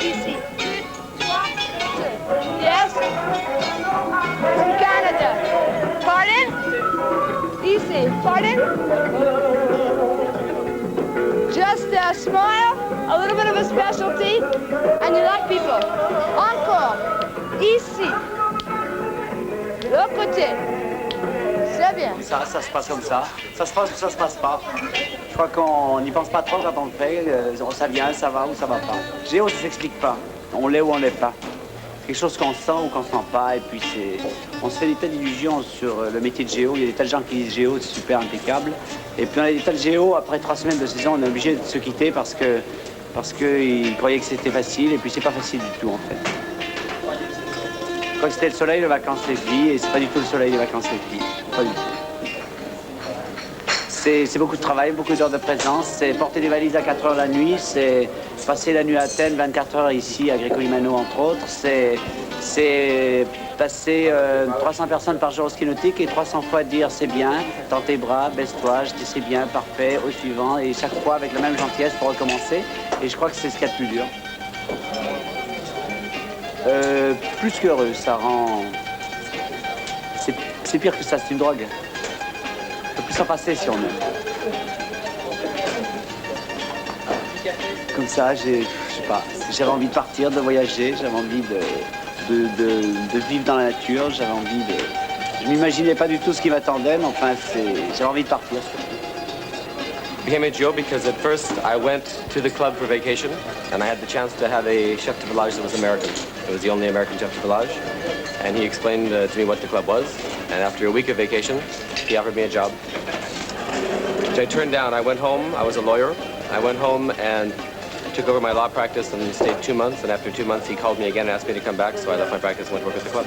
Ici. Yes? From Canada. Pardon? Ici. Pardon? Just a smile, a little bit of a specialty, and you like people. Encore. Ici. L'autre côté. C'est bien. Ça se passe comme ça. Ça se passe ou ça se passe pas. Je crois qu'on n'y pense pas trop quand on le fait. Ça vient, ça va ou ça va pas. Géo, ça s'explique pas. On l'est ou on l'est pas. C'est quelque chose qu'on sent ou qu'on sent pas. Et puis on se fait des tas d'illusions sur le métier de géo. Il y a des tas de gens qui disent géo, c'est super impeccable. Et puis on a des tas de géo. Après 3 semaines de saison, on est obligé de se quitter parce qu'ils croyaient que c'était facile. Et puis c'est pas facile du tout en fait. Je crois que c'était le soleil de vacances les filles. Et c'est pas du tout le soleil des vacances les filles. Pas du tout. C'est beaucoup de travail, beaucoup d'heures de présence. C'est porter des valises à 4 heures la nuit. C'est passer la nuit à Athènes, 24 heures ici, à Gréco-Limano, entre autres. C'est passer 300 personnes par jour au ski nautique et 300 fois dire c'est bien, tends tes bras, baisse-toi, c'est bien, parfait, au suivant. Et chaque fois avec la même gentillesse pour recommencer. Et je crois que c'est ce qu'il y a de plus dur. Plus qu'heureux, ça rend... C'est pire que ça, c'est une drogue. On peut plus s'en passer si on aime. Comme ça, j'avais envie de partir, de voyager, j'avais envie de vivre dans la nature, j'avais envie de... Je m'imaginais pas du tout ce qui m'attendait, mais enfin, j'avais envie de partir. I became a Joe because at first I went to the club for vacation and I had the chance to have a chef de village that was American. It was the only American chef de village. And he explained to me what the club was. And after a week of vacation, he offered me a job, which I turned down. I went home. I was a lawyer. I went home and took over my law practice and stayed 2 months. And after 2 months, he called me again and asked me to come back. So I left my practice and went to work at the club.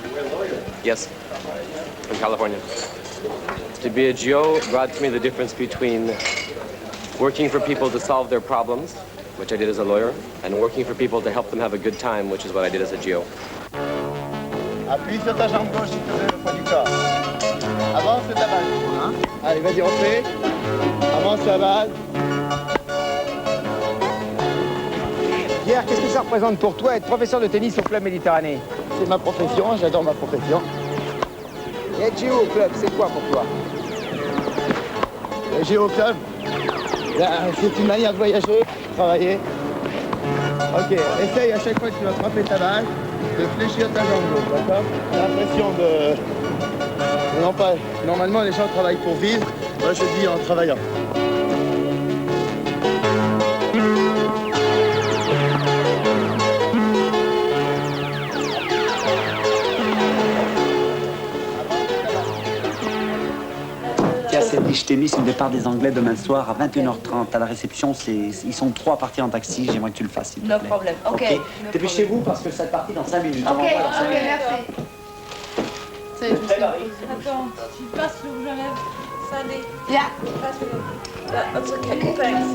You were a lawyer? Yes, in California. To be a GO brought to me the difference between working for people to solve their problems, which I did as a lawyer, and working for people to help them have a good time, which is what I did as a GO. Appuie sur ta jambe gauche, s'il te plaît, le poids du corps. Avance ta balle. Hein? Allez, vas-y, refais. Avance la balle. Pierre, qu'est-ce que ça représente pour toi être professeur de tennis au Club Méditerranée? C'est ma profession, j'adore ma profession. Et être géo au club, c'est quoi pour toi? Le géo au club, c'est une manière de voyager, de travailler. Ok, essaye à chaque fois que tu vas frapper ta balle, de fléchir ta jambe gauche, d'accord? J'ai l'impression de... Non, pas... Normalement, les gens travaillent pour vivre. Moi, je vis en travaillant. Je t'ai mis sur le départ des Anglais demain soir à 21h30 à la réception. Ils sont 3 partis en taxi. J'aimerais que tu le fasses. S'il te plaît. No problem. OK. Dépêchez-vous parce que ça partit dans 5 minutes. OK, merci. C'est juste... Attends, tu passes le rouge à lèvres. Sandy. Yeah. Passe le... That's okay, thanks.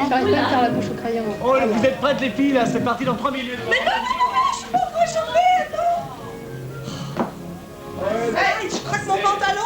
J'arrive pas à faire la bouche au crayon. Oh, là, vous êtes prêtes les filles, là, c'est parti dans 3 minutes. Mais non, je suis pas cochonnée, non. Hey, je croque mon pantalon.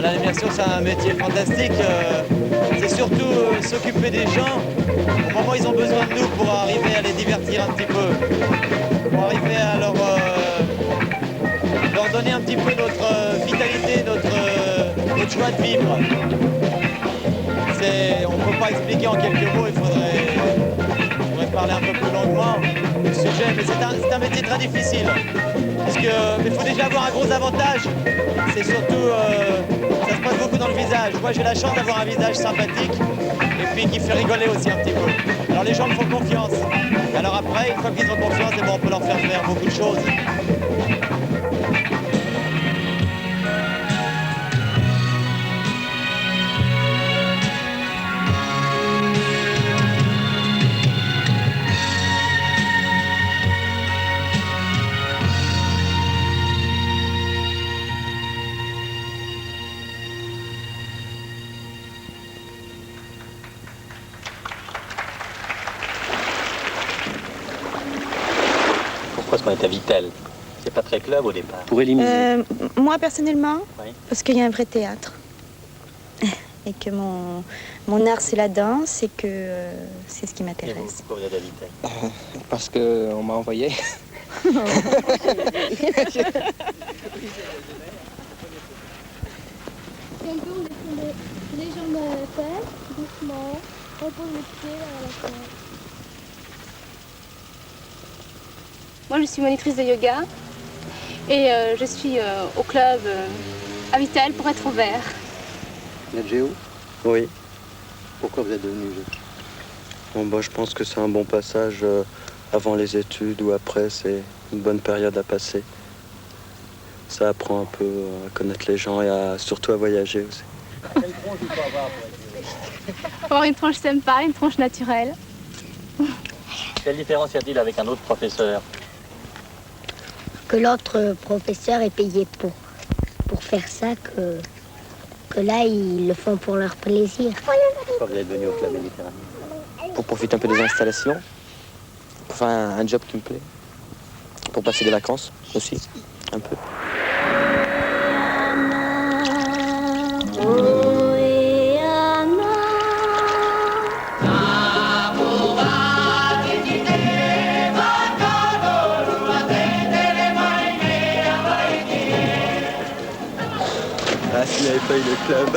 L'animation, c'est un métier fantastique. C'est surtout s'occuper des gens au moment où ils ont besoin de nous pour arriver à les divertir un petit peu, pour arriver à leur donner un petit peu notre vitalité, notre joie de vivre. On ne peut pas expliquer en quelques mots, il faudrait parler un peu plus longuement du sujet, mais c'est un métier très difficile. Mais il faut déjà avoir un gros avantage, c'est surtout, ça se passe beaucoup dans le visage. Moi j'ai la chance d'avoir un visage sympathique et puis qui fait rigoler aussi un petit peu. Alors les gens me font confiance. Et alors après, une fois qu'ils ont confiance, on peut leur faire faire beaucoup de choses. Pourquoi est-ce qu'on est à Vittel? C'est pas très club au départ. Pour éliminer. Moi, personnellement, Oui. parce qu'il y a un vrai théâtre. Et que mon art, c'est la danse et que c'est ce qui Et vous, m'intéresse. pourquoi vous êtes à Vittel? Parce qu'on m'a envoyé. C'est un peu les jambes à la tête, doucement, on pose les pieds à la tête. Moi, je suis monitrice de yoga et je suis au club à Vittel pour être au vert. Nat Geo? Oui. Pourquoi vous êtes devenu géo? Bon, je pense que c'est un bon passage avant les études ou après. C'est une bonne période à passer. Ça apprend un peu à connaître les gens et surtout à voyager aussi. Quelle tronche il faut avoir pour être Avoir une tronche sympa, une tronche naturelle. Quelle différence y a-t-il avec un autre professeur? Que l'autre professeur est payé pour faire ça, que là, ils le font pour leur plaisir. Pourquoi vous êtes venu au club Méditerranée? Pour profiter un peu des installations, pour faire un job qui me plaît, pour passer des vacances aussi, un peu. Ah, s'il n'y avait pas eu le club.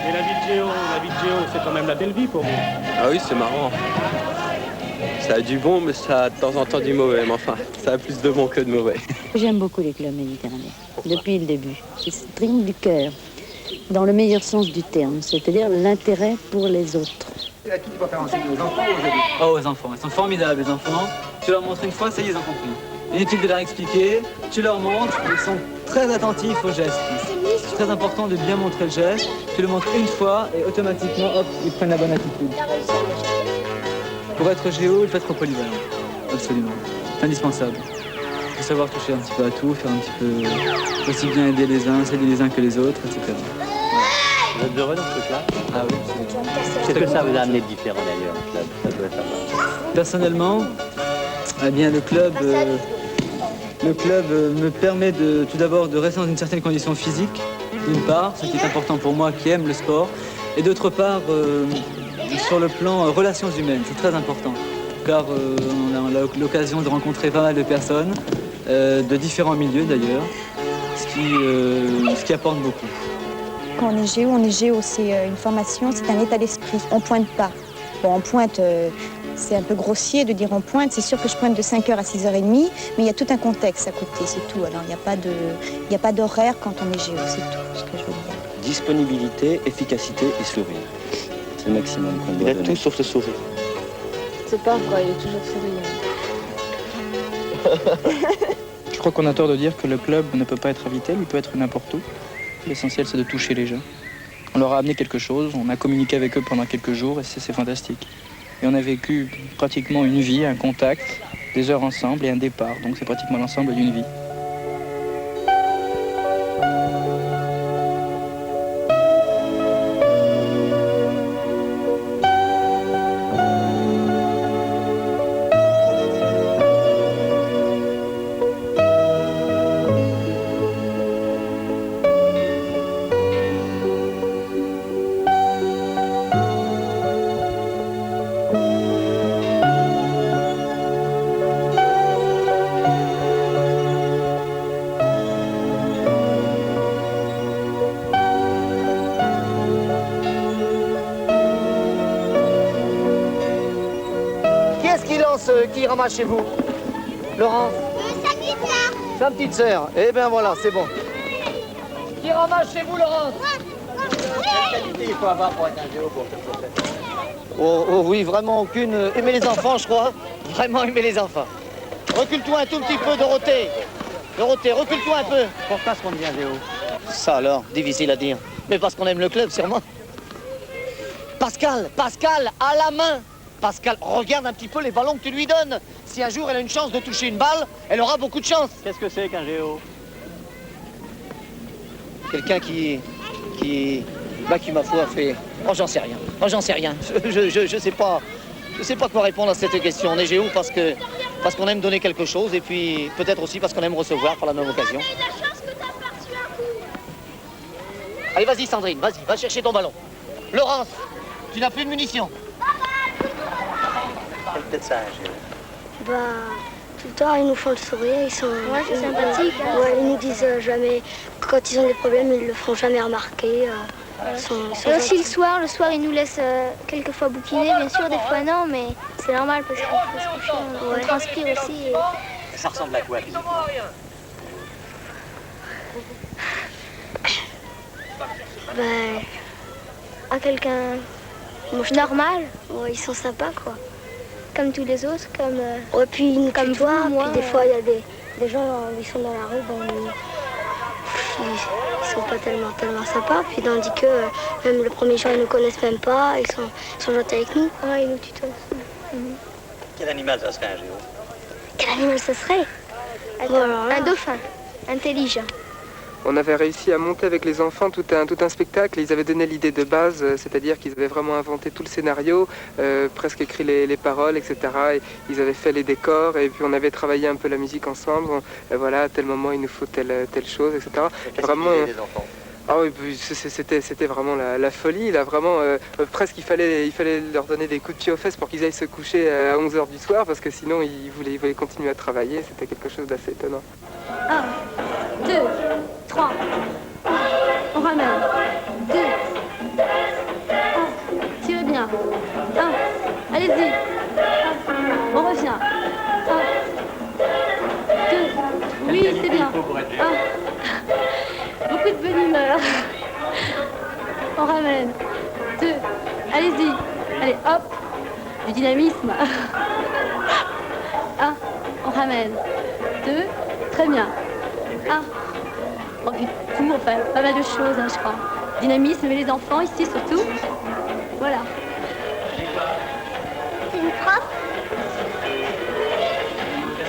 Et la vie de Géo, c'est quand même la belle vie pour vous. Ah oui, c'est marrant. Ça a du bon, mais ça a de temps en temps du mauvais. Mais enfin, ça a plus de bon que de mauvais. J'aime beaucoup les clubs méditerranéens, depuis le début. J'exprime du cœur, dans le meilleur sens du terme, c'est-à-dire l'intérêt pour les autres. C'est à qui tu vas faire enseigner, aux enfants ou aux adultes? Oh, aux enfants. Ils sont formidables, les enfants. Tu leur montres une fois, ça y est, ils ont compris. Inutile de leur expliquer, tu leur montres, ils sont très attentifs aux gestes. C'est très important de bien montrer le geste. Tu le montres une fois et automatiquement, hop, ils prennent la bonne attitude. Pour être géo, il faut être polyvalent. Absolument. C'est indispensable. Il faut savoir toucher un petit peu à tout, faire un petit peu aussi bien aider les uns, s'aider les uns que les autres, etc. Vous êtes heureux dans ce truc-là? Ah oui. Qu'est-ce que ça vous a amené de différent d'ailleurs, le club? Ça doit être sympa. Personnellement, eh bien, le club me permet tout d'abord de rester dans une certaine condition physique, d'une part, ce qui est important pour moi qui aime le sport, et d'autre part, sur le plan relations humaines, c'est très important, car on a l'occasion de rencontrer pas mal de personnes, de différents milieux d'ailleurs, ce qui apporte beaucoup. Quand on est géo, c'est une formation, c'est un état d'esprit. On pointe pas. Bon, on pointe, c'est un peu grossier de dire on pointe. C'est sûr que je pointe de 5h à 6h30, mais il y a tout un contexte à côté, c'est tout. Alors, il n'y a pas d'horaire quand on est géo, c'est tout ce que je veux dire. disponibilité, efficacité et sourire. C'est le maximum qu'on doit donner. Il a tout sauf le sourire. C'est pas vrai, il est toujours souriant. Je crois qu'on a tort de dire que le club ne peut pas être à Vittel, il peut être n'importe où. L'essentiel, c'est de toucher les gens. On leur a amené quelque chose, on a communiqué avec eux pendant quelques jours et c'est fantastique. Et on a vécu pratiquement une vie, un contact, des heures ensemble et un départ. Donc c'est pratiquement l'ensemble d'une vie. Qui ramasse chez vous? Laurent? Sa petite sœur. Sa petite sœur. Eh bien voilà, c'est bon. Qui ramasse chez vous, Laurent? Quelle qualité il faut avoir pour être un géo pour faire ça? Oh oui, vraiment aucune. Aimer les enfants, je crois. Vraiment aimer les enfants. Recule-toi un tout petit peu, Dorothée. Dorothée, recule-toi un peu. Pourquoi est-ce qu'on devient géo? Ça alors, difficile à dire. Mais parce qu'on aime le club, sûrement. Pascal, à la main. Pascal, regarde un petit peu les ballons que tu lui donnes. Si un jour elle a une chance de toucher une balle, elle aura beaucoup de chance. Qu'est-ce que c'est qu'un géo? Quelqu'un qui ma foi, fait... Oh, j'en sais rien. Oh, j'en sais rien. Je sais pas. Je sais pas quoi répondre à cette question. On est géo parce qu'on aime donner quelque chose et puis peut-être aussi parce qu'on aime recevoir par la même occasion. Allez, vas-y, Sandrine, vas-y, va chercher ton ballon. Laurence, tu n'as plus de munitions. C'est peut-être ça, un géo. Bah, tout le temps, ils nous font le sourire, ils sont sympathiques. Ouais, ils nous disent jamais, quand ils ont des problèmes, ils le font jamais remarquer. Et aussi le soir, ils nous laissent quelquefois bouquiner, bien sûr, des fois non, mais c'est normal parce qu'il faut se coucher, on transpire aussi. Et... Ça ressemble à quoi? Ben, à quelqu'un normal. Ouais, ils sont sympas, quoi. Comme tous les autres, comme... Ouais, puis ils nous comme tutoient, vous, moi, puis des fois, il y a des gens, ils sont dans la rue, ben, ils sont pas tellement sympas. Puis tandis que même le premier jour, ils nous connaissent même pas, ils sont gentils avec nous. Ouais, ils nous tutoient. Quel animal ça serait, un géo? Quel animal ça serait? Un dauphin, intelligent. On avait réussi à monter avec les enfants tout un spectacle. Ils avaient donné l'idée de base, c'est-à-dire qu'ils avaient vraiment inventé tout le scénario, presque écrit les paroles, etc. Et ils avaient fait les décors et puis on avait travaillé un peu la musique ensemble. Voilà, à tel moment il nous faut telle chose, etc. Et vraiment, les enfants? Ah oui, c'était vraiment la folie. Là, vraiment, presque il fallait leur donner des coups de pied aux fesses pour qu'ils aillent se coucher à 11h du soir parce que sinon ils voulaient continuer à travailler. C'était quelque chose d'assez étonnant. 1, 2, 3. On ramène. 2. 1. Tirez bien. 1. Allez-y. On revient. 1. 2. Oui, c'est bien. 1. Beaucoup de bonne humeur. On ramène. 2. Allez-y. Allez, hop. Du dynamisme. 1. On ramène. 2. Très bien. 1. Tout le monde fait pas mal de choses, hein, je crois. Dynamisme, mais les enfants ici surtout. Voilà. C'est une prof.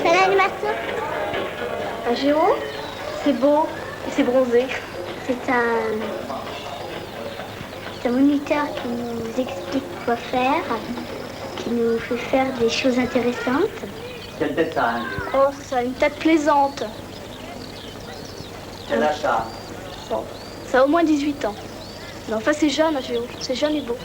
C'est l'animateur. Un géo, c'est beau et c'est bronzé. C'est un moniteur qui nous explique quoi faire, qui nous fait faire des choses intéressantes. Quelle tête ça, un géo? Oh, ça a une tête plaisante. Quel âge ça? Bon, ça a au moins 18 ans. Mais enfin, c'est jeune, un géo. C'est jeune et beau.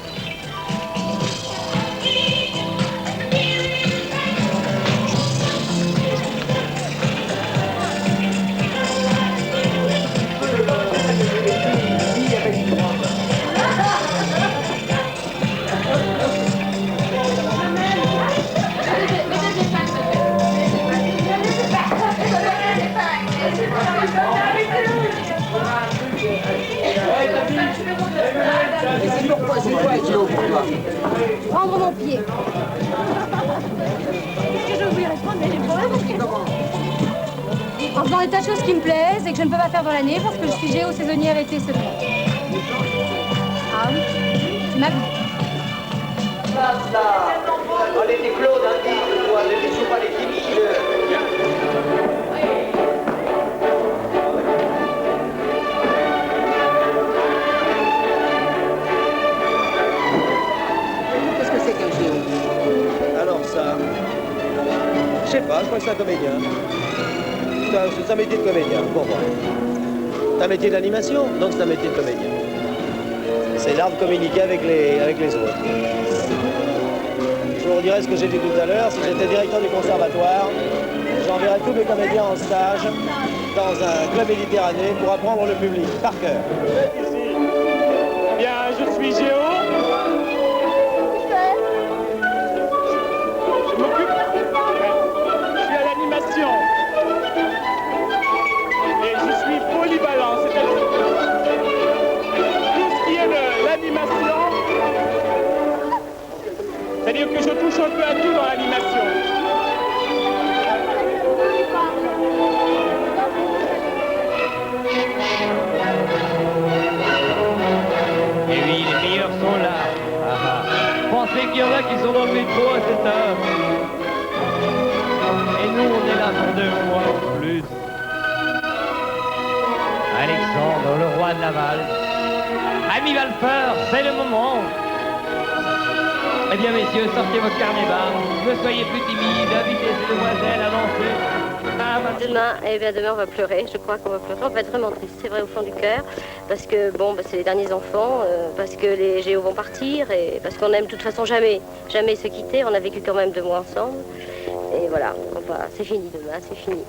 Ouais, Et c'est pourquoi c'est quoi le Géo pour toi? Prendre mon pied. Qu'est-ce que je voulais répondre, mais j'ai le problème parce que... En faisant des tas de choses qui me plaisent et que je ne peux pas faire dans l'année parce que je suis géo-saisonnière été-semaine. Ah oui, c'est ma vie. On était Claude, hein, ne laissez pas les timides. Qu'est-ce que c'est qu'un géo? Alors ça, je sais pas, je crois que c'est un comédien. C'est un métier de comédien, pour moi. C'est un métier d'animation, donc c'est un métier de comédien. C'est l'art de communiquer avec les autres. Je vous redirai ce que j'ai dit tout à l'heure, si j'étais directeur du conservatoire, j'enverrais tous mes comédiens en stage dans un club méditerranéen pour apprendre le public, par cœur. Bien, je suis Géo. Je m'occupe. Je suis à l'animation. Et je suis polyvalent, c'est-à-dire tout ce qui est de l'animation. C'est-à-dire que je touche un peu à tout dans l'animation. Et oui, les meilleurs sont là. Pensez qu'il y en a qui sont dans le métro à cette heure. Et nous, on est là pour 2 mois ou plus. Alexandre, le roi de la valse. Ami Valfeur, c'est le moment. Eh bien, messieurs, sortez votre carnet bas. Ne soyez plus timides. Invitez ces demoiselles à danser. Demain, on va pleurer. Je crois qu'on va pleurer. On va être vraiment triste, c'est vrai, au fond du cœur. Parce que, bon, c'est les derniers enfants, parce que les géos vont partir, et parce qu'on n'aime de toute façon jamais se quitter. On a vécu quand même 2 mois ensemble. Et voilà, c'est fini demain, c'est fini.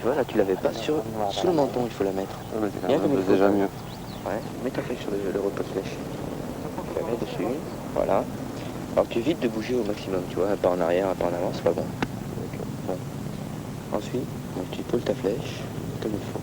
Tu vois, là, tu l'avais pas sous le menton, il faut la mettre. Bien comme il faut. Déjà mieux. Ouais, mets ta flèche sur le repos de flèche. Tu la mets dessus, voilà. Alors tu évites de bouger au maximum, tu vois, un pas en arrière, un pas en avant, c'est pas bon. Bon. Ensuite, tu poses ta flèche comme il faut.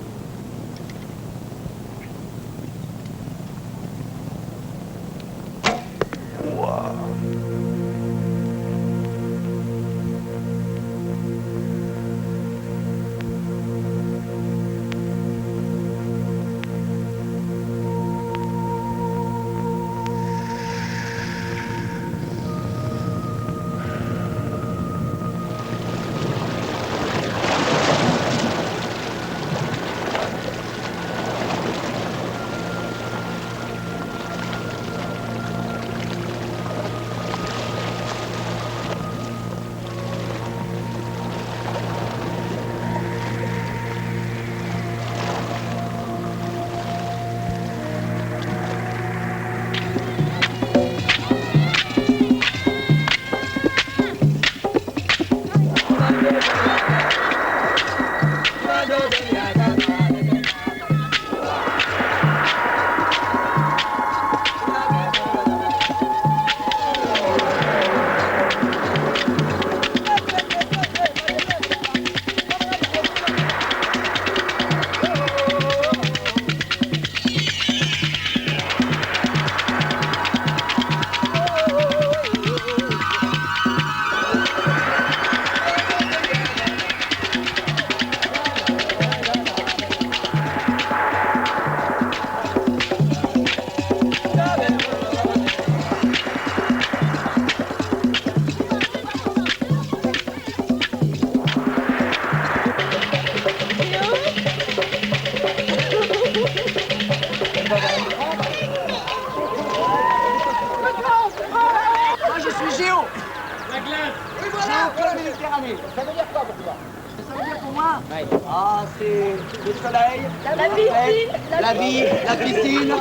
Méditerranée, ça veut dire quoi pour toi? Ça veut dire pour moi? Ah, c'est le soleil, La piscine, la vie, la piscine,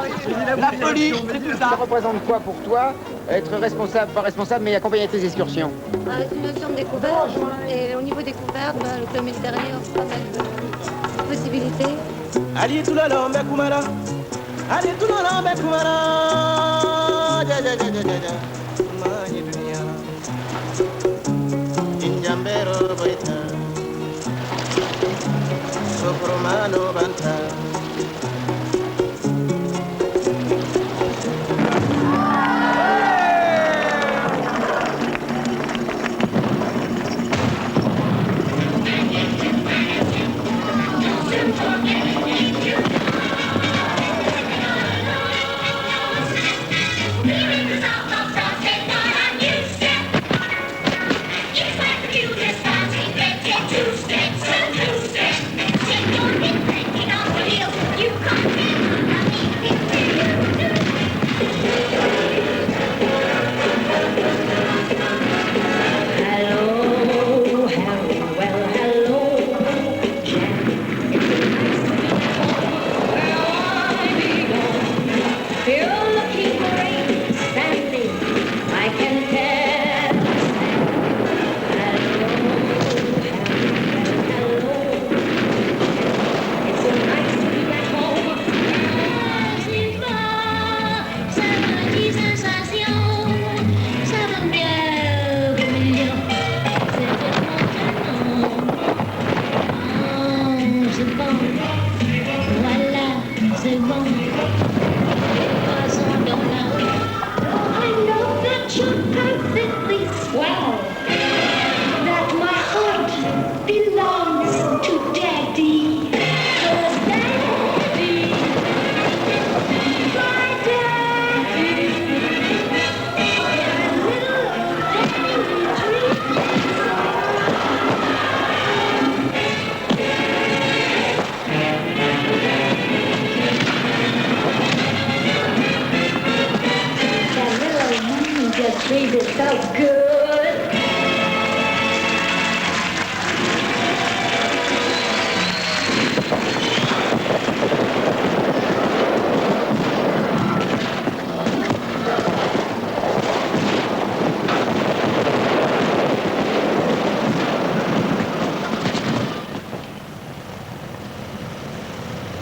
la folie, c'est tout ça. Ça représente quoi pour toi? Être responsable, pas responsable, mais accompagner tes excursions? C'est une notion de découverte. Et au niveau découverte, le club méditerranéen offre pas mal de possibilités. Ali tulala mekumara, Ali tulala mekumara, ja ja ja ja ja, mani dunia. Injambero baita, sokromano banta.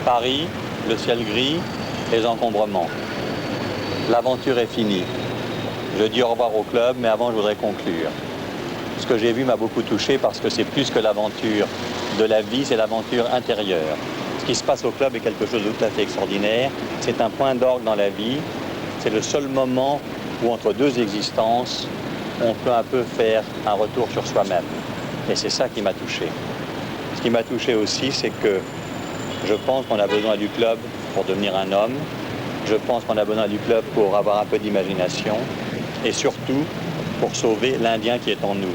Paris, le ciel gris, les encombrements. L'aventure est finie. Je dis au revoir au club, mais avant je voudrais conclure. Ce que j'ai vu m'a beaucoup touché parce que c'est plus que l'aventure de la vie, c'est l'aventure intérieure. Ce qui se passe au club est quelque chose de tout à fait extraordinaire. C'est un point d'orgue dans la vie. C'est le seul moment où entre deux existences, on peut un peu faire un retour sur soi-même. Et c'est ça qui m'a touché. Ce qui m'a touché aussi, c'est que je pense qu'on a besoin du club pour devenir un homme. Je pense qu'on a besoin du club pour avoir un peu d'imagination. Et surtout, pour sauver l'Indien qui est en nous.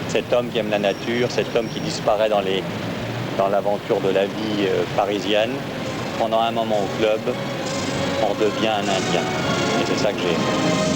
Cet homme qui aime la nature, cet homme qui disparaît dans l'aventure de la vie parisienne. Pendant un moment au club, on devient un Indien. Et c'est ça que j'ai aimé.